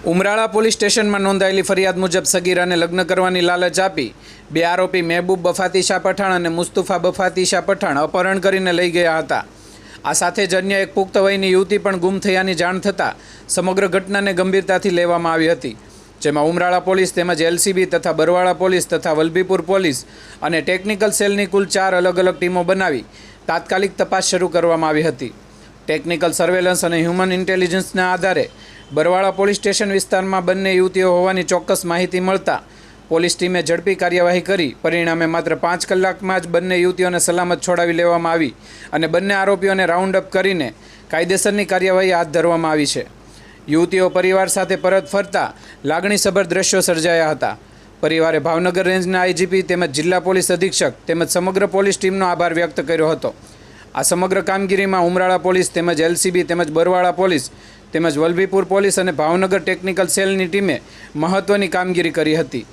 Umrala police સ્ટેશનમાં નોંધાયેલી ફરિયાદ મુજબ સગીરાને લગ્ન કરવાની લાલચ આપી બે આરોપી મહેબૂબ બફાતી શાહ પઠાણ અને મુસ્તુફા બફાતી શાહ પઠાણ અપહરણ કરીને લઈ ગયા હતા। આ સાથે જ અન્ય એક પુખ્ત વયની યુવતી પણ ગુમ થયાની જાણ થતાં સમગ્ર ઘટનાને ગંભીરતાથી લેવામાં આવી હતી, જેમાં ઉમરાળા પોલીસ તેમજ એલસીબી તથા બરવાળા પોલીસ તથા વલભીપુર પોલીસ અને ટેકનિકલ સેલની કુલ 4 અલગ અલગ ટીમો બનાવી તાત્કાલિક તપાસ શરૂ કરવામાં આવી હતી। ટેકનિકલ સર્વેલન્સ અને હ્યુમન ઇન્ટેલિજન્સના આધારે બરવાળા પોલીસ સ્ટેશન વિસ્તારમાં બંને યુવતીઓ હોવાની ચોક્કસ માહિતી મળતા પોલીસ ટીમે ઝડપી કાર્યવાહી કરી પરિણામે માત્ર 5 કલાકમાં જ બંને યુવતીઓને સલામત છોડાવી લેવામાં આવી અને બંને આરોપીઓને રાઉન્ડ અપ કરીને કાયદેસરની કાર્યવાહી હાથ ધરવામાં આવી છે। યુવતીઓ પરિવાર સાથે પરત ફરતા લાગણીસભર દ્રશ્યો સર્જાયા હતા। પરિવારે ભાવનગર રેન્જના આઈજીપી તેમજ જિલ્લા પોલીસ અધિક્ષક તેમજ સમગ્ર પોલીસ ટીમનો આભાર વ્યક્ત કર્યો હતો। આ સમગ્ર કામગીરીમાં ઉમરાળા પોલીસ તેમજ એલસીબી તેમજ બરવાળા પોલીસ તેમજ વલભીપુર પોલીસ અને ભાવનગર ટેકનિકલ સેલની ટીમે મહત્ત્વની કામગીરી કરી હતી।